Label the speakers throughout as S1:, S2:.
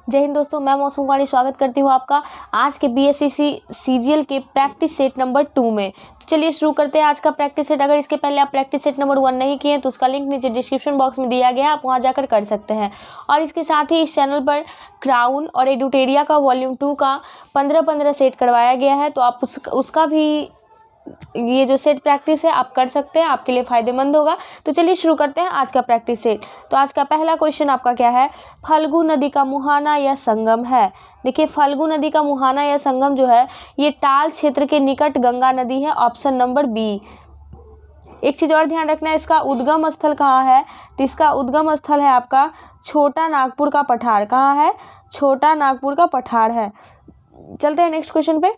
S1: जय हिंद दोस्तों, मैं मौसम कुमारी स्वागत करती हूँ आपका आज के बीएससी सीजीएल के प्रैक्टिस सेट नंबर 2 में। तो चलिए शुरू करते हैं आज का प्रैक्टिस सेट। अगर इसके पहले आप प्रैक्टिस सेट नंबर 1 नहीं किए तो उसका लिंक नीचे डिस्क्रिप्शन बॉक्स में दिया गया है, आप वहाँ जाकर कर सकते हैं। और इसके साथ ही इस चैनल पर क्राउन और एडुटेरिया का वॉल्यूम 2 का 15-15 सेट करवाया गया है, तो आप उसका भी ये जो सेट प्रैक्टिस है आप कर सकते हैं, आपके लिए फ़ायदेमंद होगा। तो चलिए शुरू करते हैं आज का प्रैक्टिस सेट। तो आज का पहला क्वेश्चन आपका क्या है, फल्गु नदी का मुहाना या संगम है। देखिए, फल्गु नदी का मुहाना या संगम जो है ये टाल क्षेत्र के निकट गंगा नदी है, ऑप्शन नंबर बी। एक चीज़ और ध्यान रखना है, इसका उद्गम स्थल कहाँ है, तो इसका उद्गम स्थल है आपका छोटा नागपुर का पठार। कहाँ है, छोटा नागपुर का पठार है। चलते हैं नेक्स्ट क्वेश्चन पे।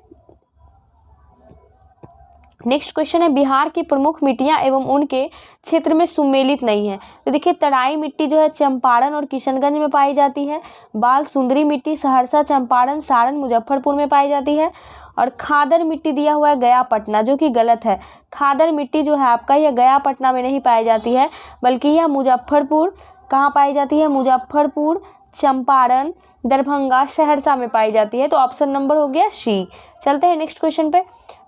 S1: नेक्स्ट क्वेश्चन है, बिहार की प्रमुख मिट्टियां एवं उनके क्षेत्र में सुमेलित नहीं है। तो देखिए, तराई मिट्टी जो है चंपारण और किशनगंज में पाई जाती है। बाल सुंदरी मिट्टी सहरसा, चंपारण, सारण, मुजफ्फरपुर में पाई जाती है। और खादर मिट्टी दिया हुआ है गया, पटना, जो कि गलत है। खादर मिट्टी जो है आपका यह गया, पटना में नहीं पाई जाती है, बल्कि यह मुजफ्फरपुर, कहाँ पाई जाती है, मुजफ्फरपुर, चंपारण, दरभंगा, सहरसा में पाई जाती है। तो ऑप्शन नंबर हो गया सी। चलते हैं नेक्स्ट क्वेश्चन पे।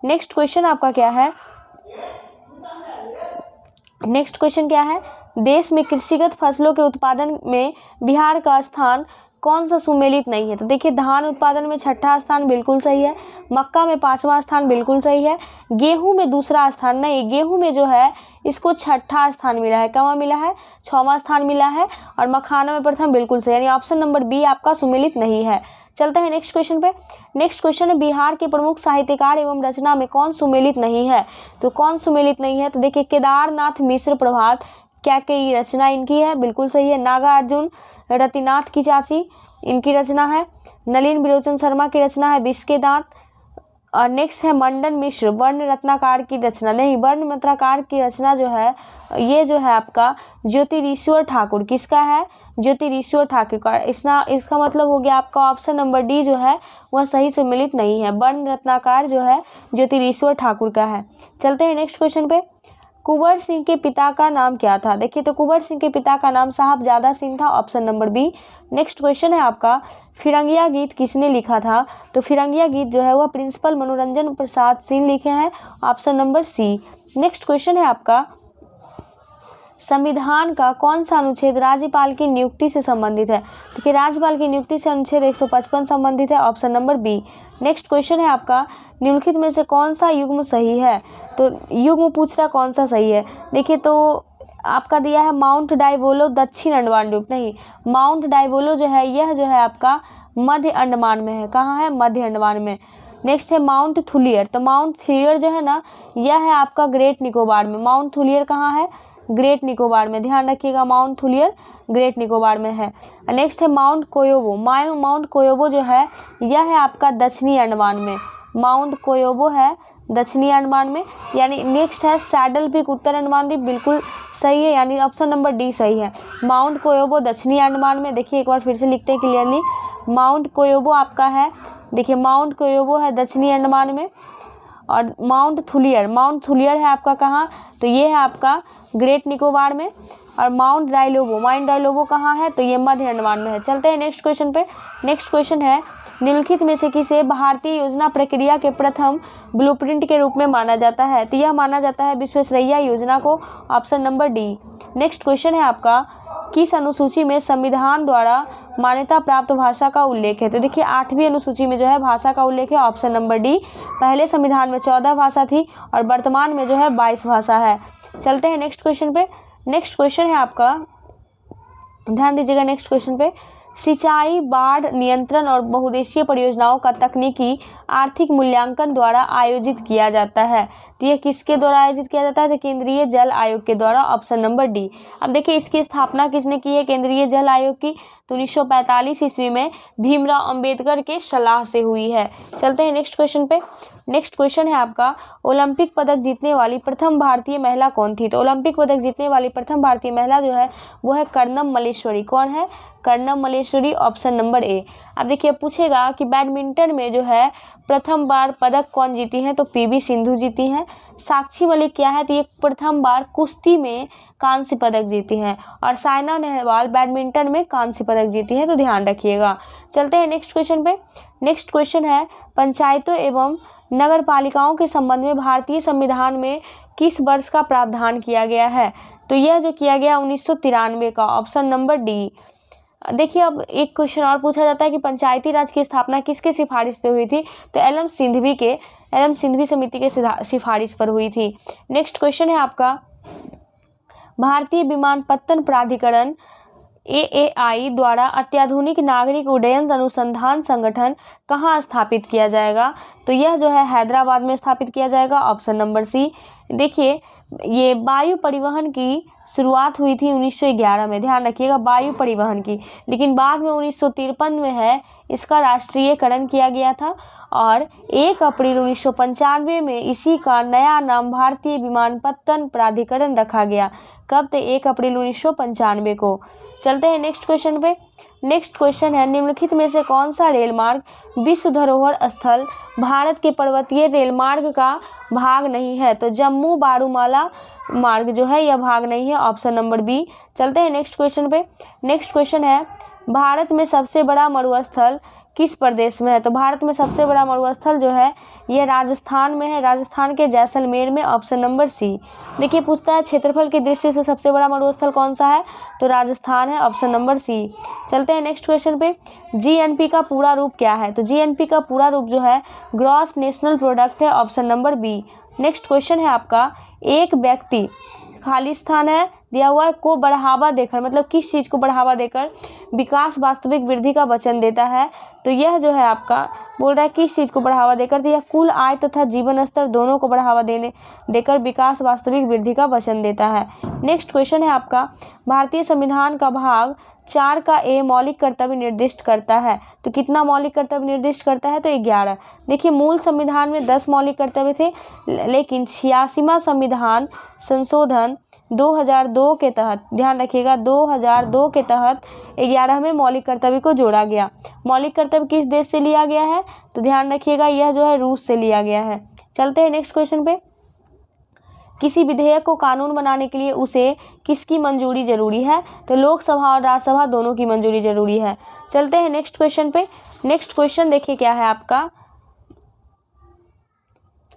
S1: नेक्स्ट क्वेश्चन आपका क्या है, नेक्स्ट क्वेश्चन क्या है, देश में कृषिगत फसलों के उत्पादन में बिहार का स्थान कौन सा सुमेलित नहीं है। तो देखिए, धान उत्पादन में 6ठा स्थान बिल्कुल सही है, मक्का में 5वां स्थान बिल्कुल सही है, गेहूं में 2रा स्थान नहीं, गेहूं में जो है इसको 6ठा स्थान मिला है। कहाँ मिला है, 6वां स्थान मिला है। और मखाना में प्रथम बिल्कुल सही, यानी ऑप्शन नंबर बी आपका सुमेलित नहीं है। चलते हैं नेक्स्ट क्वेश्चन पे। नेक्स्ट क्वेश्चन है, बिहार के प्रमुख साहित्यकार एवं रचना में कौन सुमेलित नहीं है। तो कौन सुमेलित नहीं है, तो देखिए, केदारनाथ मिश्र प्रभात, क्या की रचना इनकी है, बिल्कुल सही है। नागार्जुन रतिनाथ की चाची, इनकी रचना है। नलिन बिलोचन शर्मा की रचना है विष के दांत। और नेक्स्ट है मंडन मिश्र, वर्ण रत्नाकार की रचना नहीं, वर्ण रत्नाकार की रचना जो है ये जो है आपका ज्योतिरीश्वर ठाकुर, किसका है, ज्योतिरीश्वर ठाकुर का। इसका मतलब हो गया आपका ऑप्शन नंबर डी जो है वह सही सुमेलित नहीं है, वर्ण रत्नाकार जो है ज्योतिरीश्वर ठाकुर का है। चलते हैं नेक्स्ट क्वेश्चन पे। कुंवर सिंह के पिता का नाम क्या था। देखिए, तो कुंवर सिंह के पिता का नाम साहबजादा सिंह था, option number B. Next question है आपका, फिरंगिया गीत किसने लिखा था। तो फिरंगिया गीत जो है वह प्रिंसिपल मनोरंजन प्रसाद सिंह लिखे हैं, option number C. Next question है आपका, संविधान का कौन सा अनुच्छेद राज्यपाल की नियुक्ति से संबंधित है। देखिए, राज्यपाल की नियुक्ति से अनुच्छेद 155 संबंधित है, option number B. Next question है आपका, निम्नलिखित में से कौन सा युग्म सही है। तो युग्म पूछ रहा कौन सा सही है। देखिए, तो आपका दिया है माउंट डाइवोलो दक्षिण अंडमान द्वीप, नहीं, माउंट डाइवोलो जो है यह जो है आपका मध्य अंडमान में है। कहाँ है, मध्य अंडमान में। नेक्स्ट है माउंट थुलियर, तो माउंट थुलियर जो है ना यह है आपका ग्रेट निकोबार में। माउंट थुलियर कहाँ है, ग्रेट निकोबार में, ध्यान रखिएगा, माउंट थुलियर ग्रेट निकोबार में है। नेक्स्ट है माउंट कोयोबो, माउंट कोयोबो जो है यह है आपका दक्षिणी अंडमान में, माउंट कोयोबो है दक्षिणी अंडमान में। यानी नेक्स्ट है सैडल पीक उत्तर अंडमान द्वीप, बिल्कुल सही है, यानी ऑप्शन नंबर डी सही है, माउंट कोयोबो दक्षिणी अंडमान में। देखिए, एक बार फिर से लिखते हैं क्लियरली, माउंट कोयोबो आपका है, देखिए माउंट कोयोबो है दक्षिणी अंडमान में। और माउंट थुलियर है आपका कहाँ, तो ये है आपका ग्रेट निकोबार में। और माउंट डायलोबो कहाँ है, तो ये मध्य अंडमान में है। चलते हैं नेक्स्ट क्वेश्चन पे। नेक्स्ट क्वेश्चन है, निम्नलिखित में से किसे भारतीय योजना प्रक्रिया के प्रथम ब्लूप्रिंट के रूप में माना जाता है। तो यह माना जाता है विश्वेश्वरैया योजना को, option number D. Next question है आपका, किस अनुसूची में संविधान द्वारा मान्यता प्राप्त भाषा का उल्लेख है। तो देखिए, 8वीं अनुसूची में जो है भाषा का उल्लेख है, ऑप्शन नंबर डी। पहले संविधान में 14 भाषा थी और वर्तमान में जो है 22 भाषा है। चलते हैं नेक्स्ट क्वेश्चन पे। नेक्स्ट क्वेश्चन है आपका, ध्यान दीजिएगा नेक्स्ट क्वेश्चन पे, सिंचाई, बाढ़ नियंत्रण और बहुउद्देशीय परियोजनाओं का तकनीकी आर्थिक मूल्यांकन द्वारा आयोजित किया जाता है। तो यह किसके द्वारा आयोजित किया जाता है, तो केंद्रीय जल आयोग के द्वारा, ऑप्शन नंबर डी। अब देखिए, इसकी स्थापना किसने की है केंद्रीय जल आयोग की, तो 1945 ईस्वी में भीमराव अंबेडकर के सलाह से हुई है। चलते हैं नेक्स्ट क्वेश्चन पे। नेक्स्ट क्वेश्चन है आपका, ओलंपिक पदक जीतने वाली प्रथम भारतीय महिला कौन थी। तो ओलंपिक पदक जीतने वाली प्रथम भारतीय महिला जो है वो है कर्णम मल्लेश्वरी। कौन है, Karnam Malleswari, option number A. अब देखिए, पूछेगा कि बैडमिंटन में जो है प्रथम बार पदक कौन जीती हैं, तो पीवी सिंधु जीती हैं। साक्षी मलिक क्या है, तो ये प्रथम बार कुश्ती में कांस्य पदक जीती हैं। और साइना नेहवाल बैडमिंटन में कांस्य पदक जीती हैं, तो ध्यान रखिएगा। चलते हैं नेक्स्ट क्वेश्चन पे। नेक्स्ट क्वेश्चन है, पंचायतों एवं नगर पालिकाओं के संबंध में भारतीय संविधान में किस वर्ष का प्रावधान किया गया है, तो यह जो किया गया 1993 का, ऑप्शन नंबर डी। देखिए अब एक क्वेश्चन और पूछा जाता है कि पंचायती राज की स्थापना किसके सिफारिश पे हुई थी, तो एल एम सिंघवी समिति के सिफारिश पर हुई थी। नेक्स्ट क्वेश्चन है आपका, भारतीय विमानपत्तन प्राधिकरण AAI द्वारा अत्याधुनिक नागरिक उड्डयन अनुसंधान संगठन कहाँ स्थापित किया जाएगा, तो यह जो है हैदराबाद में स्थापित किया जाएगा, ऑप्शन नंबर सी। देखिए ये वायु परिवहन की शुरुआत हुई थी 1911 में, ध्यान रखिएगा वायु परिवहन की, लेकिन बाद में 1953 में है इसका राष्ट्रीयकरण किया गया था और 1 अप्रैल 1995 में इसी का नया नाम भारतीय विमानपत्तन प्राधिकरण रखा गया। कब, तो 1 अप्रैल 1995 को। चलते हैं नेक्स्ट क्वेश्चन पे। नेक्स्ट क्वेश्चन है, निम्नलिखित में से कौन सा रेल मार्ग विश्व धरोहर स्थल भारत के पर्वतीय रेल मार्ग का भाग नहीं है, तो जम्मू बारूमाला मार्ग जो है यह भाग नहीं है, ऑप्शन नंबर बी। चलते हैं नेक्स्ट क्वेश्चन पे। नेक्स्ट क्वेश्चन है, भारत में सबसे बड़ा मरुस्थल किस प्रदेश में है, तो भारत में सबसे बड़ा मरुस्थल जो है यह राजस्थान में है, राजस्थान के जैसलमेर में, ऑप्शन नंबर सी। देखिए पूछता है क्षेत्रफल की दृष्टि से सबसे बड़ा मरुस्थल कौन सा है, तो राजस्थान है, ऑप्शन नंबर सी। चलते हैं नेक्स्ट क्वेश्चन पे। जीएनपी का पूरा रूप क्या है, तो जीएनपी का पूरा रूप जो है ग्रॉस नेशनल प्रोडक्ट है, option number B. Next question है आपका, एक व्यक्ति खाली स्थान है दिया हुआ है को बढ़ावा देकर, मतलब किस चीज़ को बढ़ावा देकर विकास वास्तविक वृद्धि का वचन देता है, तो यह जो है आपका बोल रहा है किस चीज़ को बढ़ावा देकर, तो यह कुल आय तथा जीवन स्तर दोनों को बढ़ावा देकर विकास वास्तविक वृद्धि का वचन देता है। नेक्स्ट क्वेश्चन है आपका, भारतीय संविधान का भाग 4 का ए मौलिक कर्तव्य निर्दिष्ट करता है, तो कितना मौलिक कर्तव्य निर्दिष्ट करता है, तो 11। देखिए मूल संविधान में 10 मौलिक कर्तव्य थे, लेकिन 86वां संविधान संशोधन 2002 के तहत, ध्यान रखिएगा 2002 के तहत 11वें मौलिक कर्तव्य को जोड़ा गया। मौलिक कर्तव्य किस देश से लिया गया है, तो ध्यान रखिएगा यह जो है रूस से लिया गया है। चलते हैं नेक्स्ट क्वेश्चन पे। किसी विधेयक को कानून बनाने के लिए उसे किसकी मंजूरी जरूरी है, तो लोकसभा और राज्यसभा दोनों की मंजूरी जरूरी है। चलते हैं नेक्स्ट क्वेश्चन पे। नेक्स्ट क्वेश्चन देखिए क्या है आपका,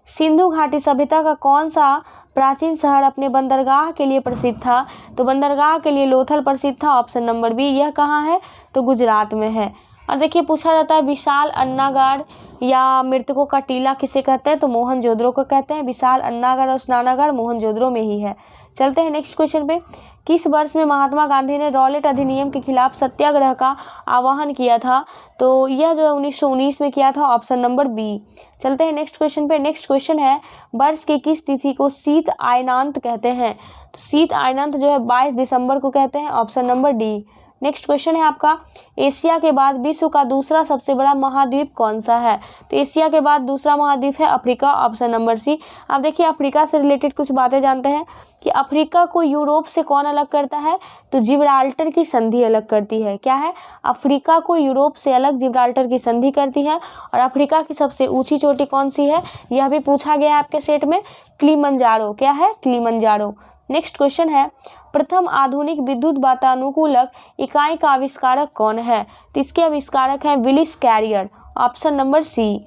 S1: सिंधु घाटी सभ्यता का कौन सा प्राचीन शहर अपने बंदरगाह के लिए प्रसिद्ध था, तो बंदरगाह के लिए लोथल प्रसिद्ध था, ऑप्शन नंबर बी। यह कहाँ है, तो गुजरात में है। और देखिए पूछा जाता है विशाल अन्नागार या मृतकों का टीला किसे कहते हैं, तो मोहनजोदड़ो को कहते हैं। विशाल अन्नागार और स्नानागार मोहनजोदड़ो में ही है। चलते हैं नेक्स्ट क्वेश्चन पे। किस वर्ष में महात्मा गांधी ने रॉलेट अधिनियम के खिलाफ सत्याग्रह का आह्वान किया था, तो यह जो है 1919 में किया था, ऑप्शन नंबर बी। चलते हैं नेक्स्ट क्वेश्चन पे। नेक्स्ट क्वेश्चन है, वर्ष की किस तिथि को शीत आयनांत कहते हैं, तो शीत आयनांत जो है 22 दिसंबर को कहते हैं, option number D. Next question है आपका, एशिया के बाद विश्व का दूसरा सबसे बड़ा महाद्वीप कौन सा है, तो एशिया के बाद दूसरा महाद्वीप है अफ्रीका, ऑप्शन नंबर सी। अब देखिए अफ्रीका से रिलेटेड कुछ बातें जानते हैं कि अफ्रीका को यूरोप से कौन अलग करता है, तो जिब्राल्टर की संधि अलग करती है। क्या है, अफ्रीका को यूरोप से अलग जिब्राल्टर की संधि करती है। और अफ्रीका की सबसे ऊंची चोटी कौन सी है, यह भी पूछा गया है आपके सेट में, किलिमंजारो। क्या है, किलिमंजारो। नेक्स्ट क्वेश्चन है, प्रथम आधुनिक विद्युत वातानुकूलक इकाई का आविष्कारक कौन है, तो इसके आविष्कारक हैं Willis Carrier, option number C.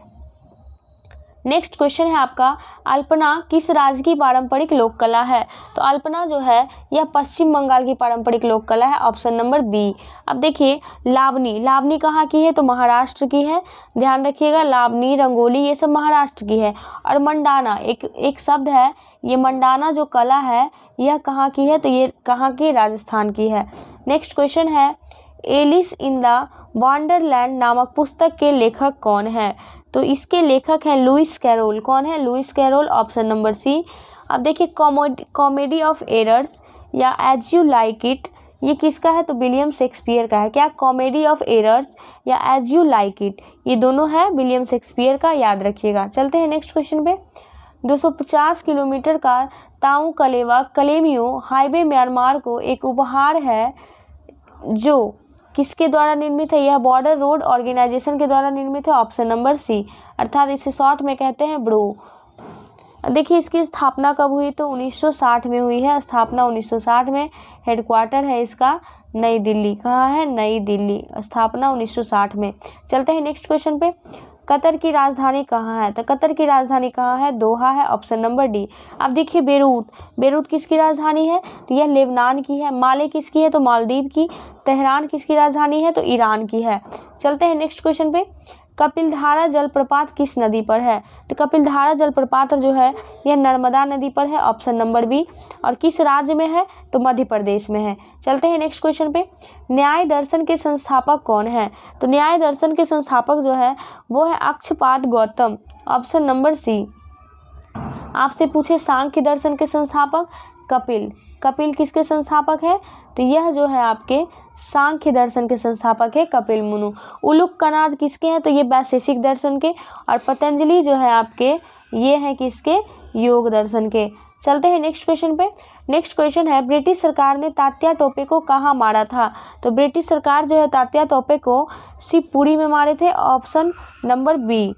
S1: Next question है आपका, अल्पना किस राज्य की पारंपरिक लोक कला है, तो अल्पना जो है यह पश्चिम बंगाल की पारंपरिक लोक कला है, ऑप्शन नंबर बी। अब देखिए लावनी कहाँ की है, तो महाराष्ट्र की है, ध्यान रखिएगा। लावनी, रंगोली ये सब महाराष्ट्र की है। और मंडाना एक शब्द है, ये मंडाना जो कला है यह कहाँ की है, तो ये कहाँ की, राजस्थान की है। नेक्स्ट क्वेश्चन है, एलिस इन द वंडरलैंड नामक पुस्तक के लेखक कौन है, तो इसके लेखक हैं लुइस कैरोल। कौन है, Lewis Carroll, option number C. अब देखिए कॉमेडी ऑफ एरर्स या एज यू लाइक इट ये किसका है, तो विलियम शेक्सपियर का है। क्या, कॉमेडी ऑफ एरर्स या एज यू लाइक इट ये दोनों है विलियम शेक्सपियर का, याद रखिएगा। चलते हैं नेक्स्ट क्वेश्चन पे। 250 किलोमीटर का ताऊ कलेवा कलेमियो हाईवे म्यांमार को एक उपहार है जो किसके द्वारा निर्मित है? यह बॉर्डर रोड ऑर्गेनाइजेशन के द्वारा निर्मित है, ऑप्शन नंबर सी, अर्थात इसे शॉर्ट में कहते हैं ब्रो। देखिए इसकी स्थापना कब हुई? तो 1960 में हुई है, स्थापना 1960 में। हेडक्वार्टर है इसका नई दिल्ली। कहाँ है? नई दिल्ली। स्थापना 1960 में। चलते हैं नेक्स्ट क्वेश्चन पे। कतर की राजधानी कहाँ है? तो कतर की राजधानी कहाँ है? दोहा है, ऑप्शन नंबर डी। अब देखिए बेरूत किसकी राजधानी है? तो यह लेबनान की है। माले किसकी है? तो मालदीव की। तेहरान किसकी राजधानी है? तो ईरान की है। चलते हैं नेक्स्ट क्वेश्चन पे। कपिलधारा जलप्रपात किस नदी पर है? तो कपिलधारा जलप्रपात जो है यह नर्मदा नदी पर है, ऑप्शन नंबर बी। और किस राज्य में है? तो मध्य प्रदेश में है। चलते हैं नेक्स्ट क्वेश्चन पे। न्याय दर्शन के संस्थापक कौन है? तो न्याय दर्शन के संस्थापक जो है वो है Akshapada Gautama, option number C. आपसे पूछे सांख्य दर्शन के संस्थापक कपिल किसके संस्थापक है? तो यह जो है आपके सांख्य दर्शन के संस्थापक है कपिल मुनु। उलुक कनाद किसके हैं? तो ये वैशेषिक दर्शन के। और पतंजलि जो है आपके ये है किसके? योग दर्शन के। चलते हैं नेक्स्ट क्वेश्चन पे। नेक्स्ट क्वेश्चन है ब्रिटिश सरकार ने तात्या टोपे को कहाँ मारा था? तो ब्रिटिश सरकार जो है तात्या टोपे को शिवपुरी में मारे थे, ऑप्शन नंबर बी।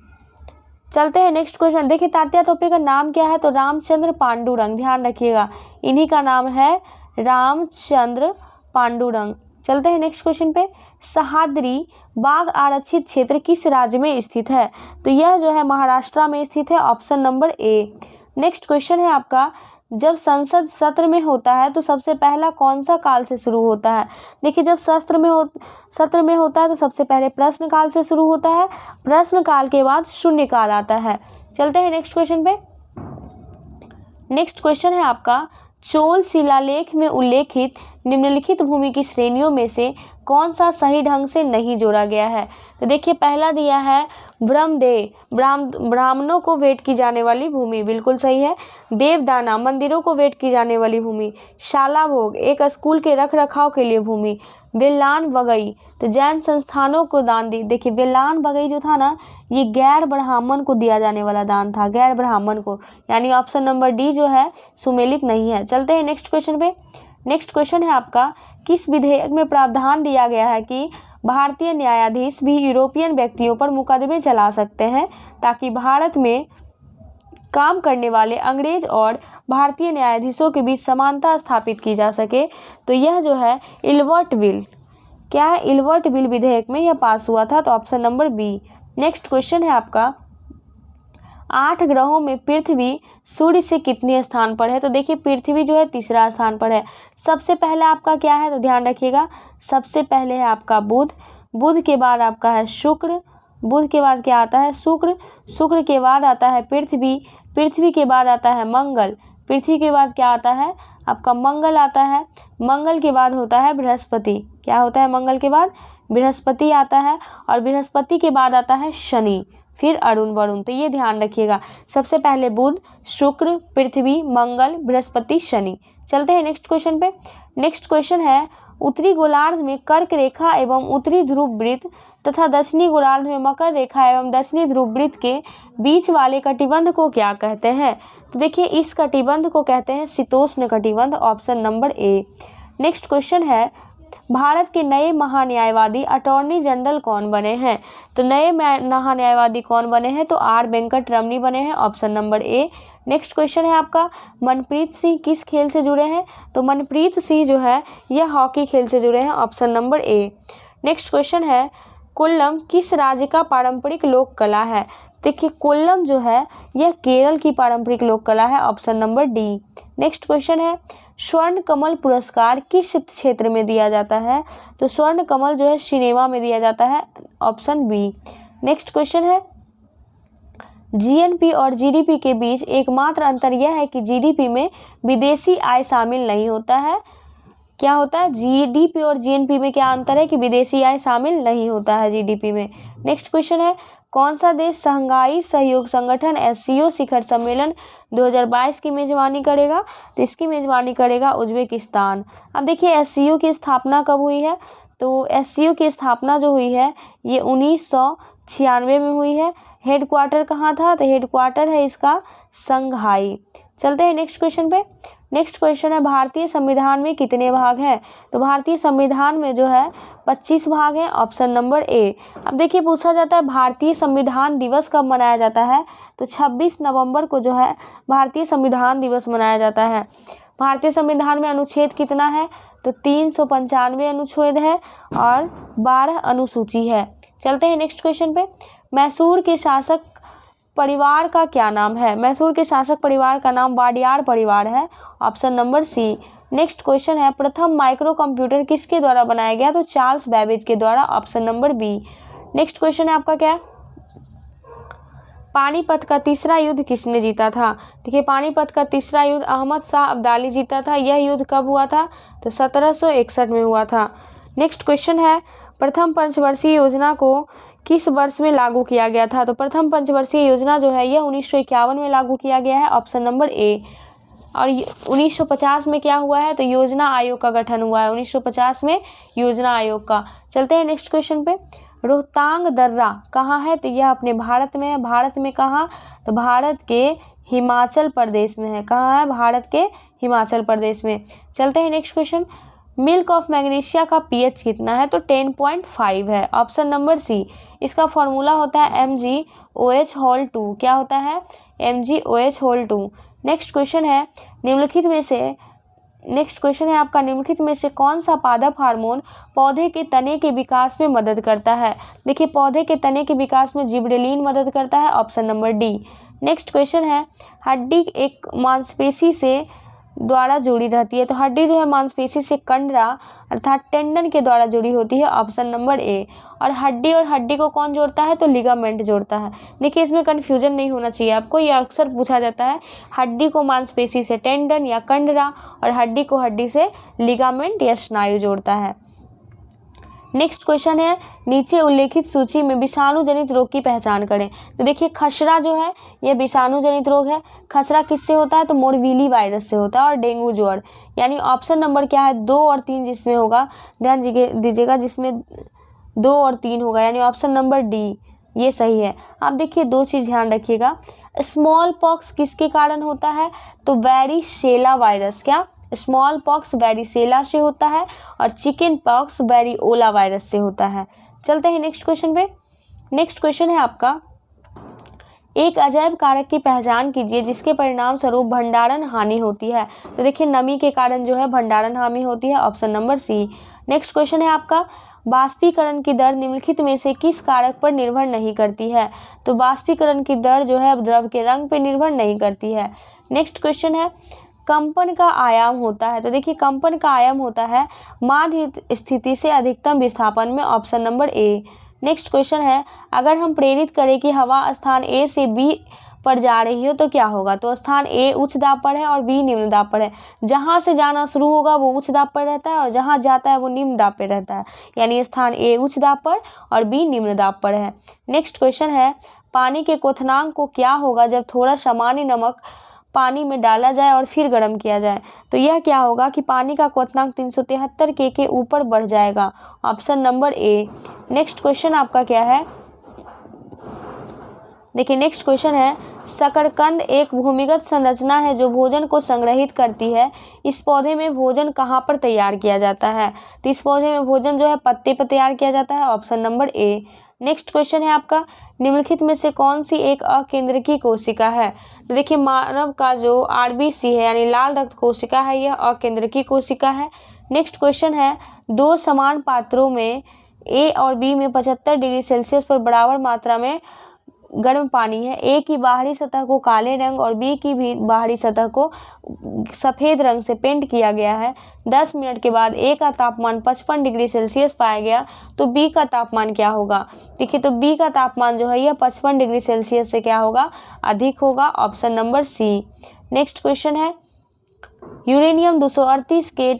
S1: चलते हैं नेक्स्ट क्वेश्चन। देखिए तात्या टोपे का नाम क्या है? तो रामचंद्र पांडुरंग, ध्यान रखिएगा इन्हीं का नाम है रामचंद्र पांडुरंग। चलते हैं नेक्स्ट क्वेश्चन पे। सह्याद्री बाघ आरक्षित क्षेत्र किस राज्य में स्थित है? तो यह जो है महाराष्ट्र में स्थित है, option number A. Next question है आपका, जब संसद सत्र में होता है तो सबसे पहला कौन सा काल से शुरू होता है? देखिए जब सत्र में होता है तो सबसे पहले प्रश्न काल से शुरू होता है, प्रश्न काल के बाद शून्य काल आता है। चलते हैं नेक्स्ट क्वेश्चन पे। नेक्स्ट क्वेश्चन है आपका, चोल शिलालेख में उल्लेखित निम्नलिखित भूमि की श्रेणियों में से कौन सा सही ढंग से नहीं जोड़ा गया है? तो देखिए पहला दिया है ब्राह्मणों को भेंट की जाने वाली भूमि, बिल्कुल सही है। देवदाना मंदिरों को भेंट की जाने वाली भूमि। शाला भोग एक स्कूल के रख रखाव के लिए भूमि। बेलान बगई तो जैन संस्थानों को दान दी। देखिए बेलान बगई जो था ना ये गैर ब्राह्मण को दिया जाने वाला दान था, गैर ब्राह्मण को, यानी ऑप्शन नंबर डी जो है सुमेलित नहीं है। चलते हैं नेक्स्ट क्वेश्चन पे। नेक्स्ट क्वेश्चन है आपका, किस विधेयक में प्रावधान दिया गया है कि भारतीय न्यायाधीश भी यूरोपियन व्यक्तियों पर मुकदमे चला सकते हैं ताकि भारत में काम करने वाले अंग्रेज और भारतीय न्यायाधीशों के बीच समानता स्थापित की जा सके? तो यह जो है इल्वर्ट बिल, क्या है? इल्वर्ट बिल विधेयक में यह पास हुआ था, तो option number B. Next question है आपका, 8 ग्रहों में पृथ्वी सूर्य से कितने स्थान पर है? तो देखिए पृथ्वी जो है तीसरा स्थान पर है। सबसे पहले आपका क्या है? तो ध्यान रखिएगा सबसे पहले है आपका बुध के बाद आपका है शुक्र, बुध के बाद क्या आता है? शुक्र के बाद आता है पृथ्वी के बाद आता है मंगल, पृथ्वी के बाद क्या आता है? आपका मंगल आता है। मंगल के बाद होता है बृहस्पति। क्या होता है मंगल के बाद? बृहस्पति आता है। और बृहस्पति के बाद आता है शनि, फिर अरुण वरुण। तो ये ध्यान रखिएगा, सबसे पहले बुध, शुक्र, पृथ्वी, मंगल, बृहस्पति, शनि। चलते हैं नेक्स्ट क्वेश्चन पे। नेक्स्ट क्वेश्चन है, उत्तरी गोलार्ध में कर्क रेखा एवं उत्तरी ध्रुव वृत्त तथा दक्षिणी गोलार्ध में मकर रेखा एवं दक्षिणी ध्रुव वृत्त के बीच वाले कटिबंध को क्या कहते हैं? तो देखिए इस कटिबंध को कहते हैं शीतोष्ण कटिबंध, option number A. Next question है, भारत के नए महान्यायवादी अटॉर्नी जनरल कौन बने हैं? तो नए महान्यायवादी कौन बने हैं? तो आर वेंकट रमनी बने हैं, option number A. Next question है आपका, मनप्रीत सिंह किस खेल से जुड़े हैं? तो मनप्रीत सिंह जो है यह हॉकी खेल से जुड़े हैं, option number A. Next question है, कोल्लम किस राज्य का पारंपरिक लोक कला है? देखिए कोल्लम जो है यह केरल की पारंपरिक लोक कला है, option number D. Next question है, स्वर्ण कमल पुरस्कार किस क्षेत्र में दिया जाता है? तो स्वर्ण कमल जो है सिनेमा में दिया जाता है, ऑप्शन बी। नेक्स्ट क्वेश्चन है, जीएनपी और जीडीपी के बीच एकमात्र अंतर यह है कि जीडीपी में विदेशी आय शामिल नहीं होता है। क्या होता है? जीडीपी और जीएनपी में क्या अंतर है कि विदेशी आय शामिल नहीं होता है जीडीपी में। नेक्स्ट क्वेश्चन है, कौन सा देश शंघाई सहयोग संगठन एससीओ शिखर सम्मेलन 2022 की मेजबानी करेगा? तो इसकी मेजबानी करेगा उज्बेकिस्तान। अब देखिए एससीओ की स्थापना कब हुई है? तो एससीओ की स्थापना जो हुई है ये 1996 में हुई है। हेडक्वार्टर कहाँ था? तो हेडक्वार्टर है इसका शंघाई। चलते हैं नेक्स्ट क्वेश्चन पे। नेक्स्ट क्वेश्चन है भारतीय संविधान में कितने भाग हैं? तो भारतीय संविधान में जो है 25 भाग हैं, ऑप्शन नंबर ए। अब देखिए पूछा जाता है भारतीय संविधान दिवस कब मनाया जाता है? तो 26 नवंबर को जो है भारतीय संविधान दिवस मनाया जाता है। भारतीय संविधान में अनुच्छेद कितना है? तो 395 अनुच्छेद है और 12 अनुसूची है। चलते हैं नेक्स्ट क्वेश्चन पे। मैसूर के शासक परिवार का क्या नाम है? मैसूर के शासक परिवार का नाम वाडियार परिवार है, option number C. Next question है प्रथम माइक्रो कंप्यूटर किसके द्वारा बनाया गया? तो चार्ल्स बेबेज के द्वारा, option number B. Next question है आपका क्या है? पानीपत का तीसरा युद्ध किसने जीता था? देखिए पानीपत का तीसरा युद्ध अहमद शाह अब्दाली जीता था। यह युद्ध कब हुआ था? तो 1761 में हुआ था। नेक्स्ट क्वेश्चन है प्रथम पंचवर्षीय योजना को किस वर्ष में लागू किया गया था? तो प्रथम पंचवर्षीय योजना जो है यह 1951 में लागू किया गया है, ऑप्शन नंबर ए। और 1950 में क्या हुआ है? तो योजना आयोग का गठन हुआ है 1950 में, योजना आयोग का। चलते हैं नेक्स्ट क्वेश्चन पे। रोहतांग दर्रा कहाँ है? तो यह अपने भारत में है। भारत में कहाँ? तो भारत के हिमाचल प्रदेश में है। कहाँ है? भारत के हिमाचल प्रदेश में। चलते हैं next question. Milk of magnesia का पीएच कितना है? तो 10.5 है, ऑप्शन नंबर सी। इसका फॉर्मूला होता है MgOH2। क्या होता है? MgOH2। नेक्स्ट क्वेश्चन है आपका निम्नलिखित में से कौन सा पादप हार्मोन पौधे के तने के विकास में मदद करता है? देखिए पौधे के तने के विकास में जिबरेलिन मदद करता है, option number D. Next question है हड्डी एक मांसपेशी से द्वारा जुड़ी रहती है। तो हड्डी जो है मांसपेशी से कंडरा अर्थात टेंडन के द्वारा जुड़ी होती है, ऑप्शन नंबर ए। और हड्डी को कौन जोड़ता है? तो लिगामेंट जोड़ता है। देखिए इसमें कन्फ्यूजन नहीं होना चाहिए आपको, ये अक्सर पूछा जाता है। हड्डी को मांसपेशी से टेंडन या कंडरा और हड्डी को हड्डी से लिगामेंट या स्नायु जोड़ता है। नेक्स्ट क्वेश्चन है नीचे उल्लेखित सूची में विषाणु जनित रोग की पहचान करें। तो देखिए खसरा जो है यह विषाणु जनित रोग है। खसरा किससे होता है? तो मोरबीली वायरस से होता है। और डेंगू ज्वर, यानी ऑप्शन नंबर क्या है? 2 और 3 जिसमें होगा, ध्यान दीजिएगा, जिसमें 2 और 3 होगा, यानी ऑप्शन नंबर डी ये सही है। आप देखिए 2 चीज़ ध्यान रखिएगा। स्मॉल पॉक्स किसके कारण होता है? तो वेरिसेला वायरस, क्या? स्मॉल पॉक्स वेरिसेला से होता है और चिकन पॉक्स वेरिओला वायरस से होता है। चलते हैं नेक्स्ट क्वेश्चन पे। नेक्स्ट क्वेश्चन है आपका एक अजैव कारक की पहचान कीजिए जिसके परिणाम स्वरूप भंडारण हानि होती है। तो देखिए नमी के कारण जो है भंडारण हानि होती है, option number C. Next question है आपका बाष्पीकरण की दर निम्नलिखित में से किस कारक पर निर्भर नहीं करती है? तो बाष्पीकरण की दर जो है द्रव के रंग पर निर्भर नहीं करती है। नेक्स्ट क्वेश्चन है कंपन का आयाम होता है। तो देखिए कंपन का आयाम होता है माध्य स्थिति से अधिकतम विस्थापन में, option number A. Next question है अगर हम प्रेरित करें कि हवा स्थान ए से बी पर जा रही हो तो क्या होगा? तो स्थान ए उच्च दाब पर है और बी निम्न दाब पर है। जहां से जाना शुरू होगा वो उच्च दाब पर रहता है और जहां जाता है वो निम्न दाब पर रहता है, यानी स्थान ए उच्च दाब पर और बी निम्न दाब पर है। नेक्स्ट क्वेश्चन है पानी के क्वथनांक को क्या होगा जब थोड़ा सामान्य नमक पानी में डाला जाए और फिर गर्म किया जाए? तो यह क्या होगा कि पानी का क्वथनांक 373 के ऊपर बढ़ जाएगा, option number A. Next question आपका क्या है? देखिए नेक्स्ट क्वेश्चन है शकरकंद एक भूमिगत संरचना है जो भोजन को संग्रहित करती है। इस पौधे में भोजन कहाँ पर तैयार किया जाता है? तो इस पौधे में भोजन जो है पत्ते पर तैयार किया जाता है, option number A. Next question है आपका निम्नलिखित में से कौन सी एक अकेंद्रकी कोशिका है? तो देखिए मानव का जो RBC है यानी लाल रक्त कोशिका है, यह अकेंद्रकी कोशिका है। नेक्स्ट क्वेश्चन है 2 समान पात्रों में A और B में 75 डिग्री सेल्सियस पर बराबर मात्रा में गर्म पानी है। A की बाहरी सतह को काले रंग और B की भी बाहरी सतह को सफ़ेद रंग से पेंट किया गया है। 10 मिनट के बाद A का तापमान 55 डिग्री सेल्सियस पाया गया, तो B का तापमान क्या होगा? देखिए तो B का तापमान जो है यह 55 डिग्री सेल्सियस से क्या होगा? अधिक होगा, option number C. Next question है यूरेनियम 238 के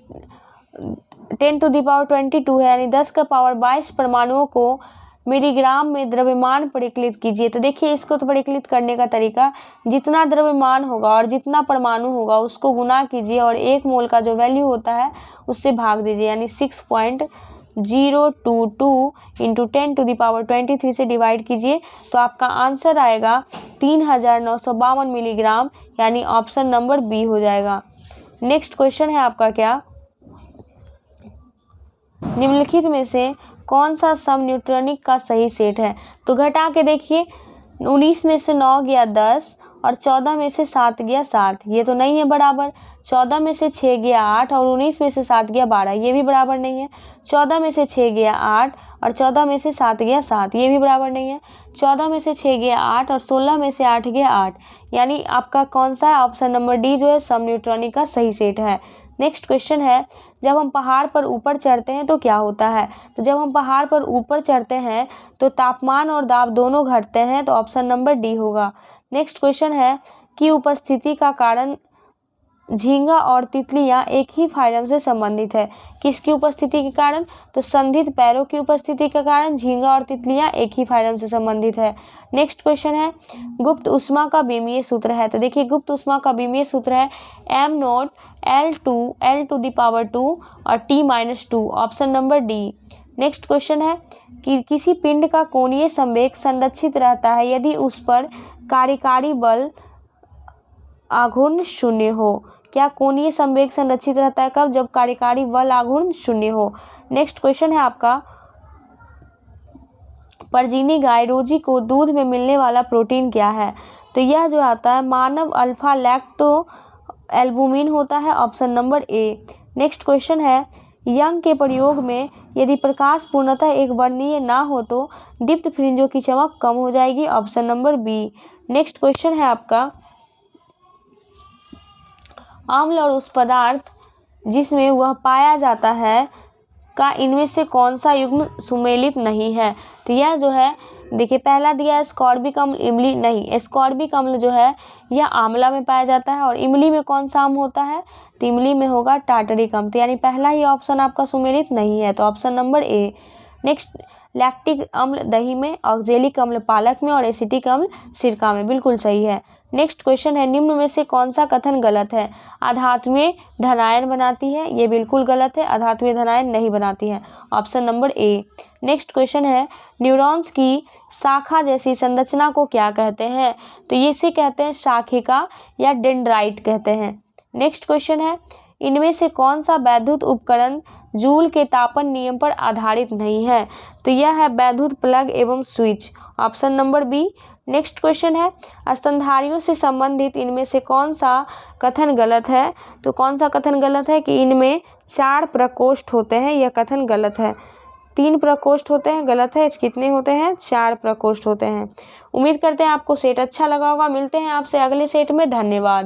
S1: 10⁻22 है, यानी 10⁻22 परमाणुओं को मिलीग्राम में द्रव्यमान परिकलित कीजिए। तो देखिए इसको तो परिकलित करने का तरीका, जितना द्रव्यमान होगा और जितना परमाणु होगा उसको गुना कीजिए और 1 मोल का जो वैल्यू होता है उससे भाग दीजिए, यानी 6.022 इंटू 10⁻23 से डिवाइड कीजिए तो आपका आंसर आएगा 3952 मिलीग्राम, यानी ऑप्शन नंबर बी हो जाएगा। नेक्स्ट क्वेश्चन है आपका क्या, निम्नलिखित में से कौन सा सम न्यूट्रॉनिक का सही सेट है। तो घटा के देखिए, 19 में से 9 गया 10 और 14 में से 7 गया 7, ये तो नहीं है बराबर। 14 में से 6 गया 8 और 19 में से 7 गया 12, ये भी बराबर नहीं है। 14 में से 6 गया 8 और 14 में से 7 गया 7, ये भी बराबर नहीं है। 14 में से 6 गया 8 और 16 में से 8 गया 8, यानी आपका कौन सा है, ऑप्शन नंबर डी जो है सम न्यूट्रॉनिक का सही सेट है। नेक्स्ट क्वेश्चन है, जब हम पहाड़ पर ऊपर चढ़ते हैं तो क्या होता है। तो जब हम पहाड़ पर ऊपर चढ़ते हैं तो तापमान और दाब दोनों घटते हैं, तो ऑप्शन नंबर डी होगा। नेक्स्ट क्वेश्चन है कि उपस्थिति का कारण झींगा और तितलियां एक ही फाइलम से संबंधित है। किसकी उपस्थिति के कारण, तो संधित पैरों की उपस्थिति के कारण झींगा और तितलियां एक ही फाइलम से संबंधित है। नेक्स्ट क्वेश्चन है, गुप्त ऊष्मा का बीमीय सूत्र है। तो देखिए, गुप्त ऊष्मा का बीमीय सूत्र है m0 L2 और T-2, option number D. Next question है कि किसी पिंड का कोणीय संवेग संरक्षित रहता है यदि उस पर कार्यकारी बल आघूर्ण शून्य हो। क्या कोणीय संवेग संरक्षित रहता है, कब, जब कार्यकारी बल आघूर्ण शून्य हो। नेक्स्ट क्वेश्चन है आपका, परजीवी गाय रोजी को दूध में मिलने वाला प्रोटीन क्या है। तो यह जो आता है मानव अल्फा लैक्टो एल्बुमिन होता है, option number A. Next question है, यंग के प्रयोग में यदि प्रकाश पूर्णतः एक वर्णीय ना हो तो दीप्त फ्रिंजों की चमक कम हो जाएगी, option number B. Next question है आपका, अम्ल और उस पदार्थ जिसमें वह पाया जाता है का इनमें से कौन सा युग्म सुमेलित नहीं है। तो यह जो है, देखिए पहला दिया है स्कॉर्बिक अम्ल, इमली नहीं, स्कॉर्बिक अम्ल जो है यह आंवला में पाया जाता है, और इमली में कौन सा अम्ल होता है, तो इमली में होगा टार्टरिक अम्ल। तो यानी पहला ही ऑप्शन आपका सुमेलित नहीं है, तो option number A. Next, lactic अम्ल दही में, ऑक्जेलिक अम्ल पालक में और एसिटिक अम्ल सिरका में, बिल्कुल सही है। नेक्स्ट क्वेश्चन है, निम्न में से कौन सा कथन गलत है। अधात्मीय धनायन बनाती है, ये बिल्कुल गलत है, अधात्मीय धनायन नहीं बनाती है, option number A. Next question है, न्यूरॉन्स की शाखा जैसी संरचना को क्या कहते हैं। तो ये इसे कहते हैं शाखिका या डेंड्राइट कहते हैं। नेक्स्ट क्वेश्चन है, इनमें से कौन सा वैद्युत उपकरण जूल के तापन नियम पर आधारित नहीं है। तो यह है वैद्युत प्लग एवं switch, option number B. Next question है, स्तनधारियों से संबंधित इनमें से कौन सा कथन गलत है। तो कौन सा कथन गलत है कि इनमें 4 प्रकोष्ठ होते हैं, यह कथन गलत है। 3 प्रकोष्ठ होते हैं, गलत है। कितने होते हैं, 4 प्रकोष्ठ होते हैं। उम्मीद करते हैं आपको सेट अच्छा लगा होगा। मिलते हैं आपसे अगले सेट में, धन्यवाद।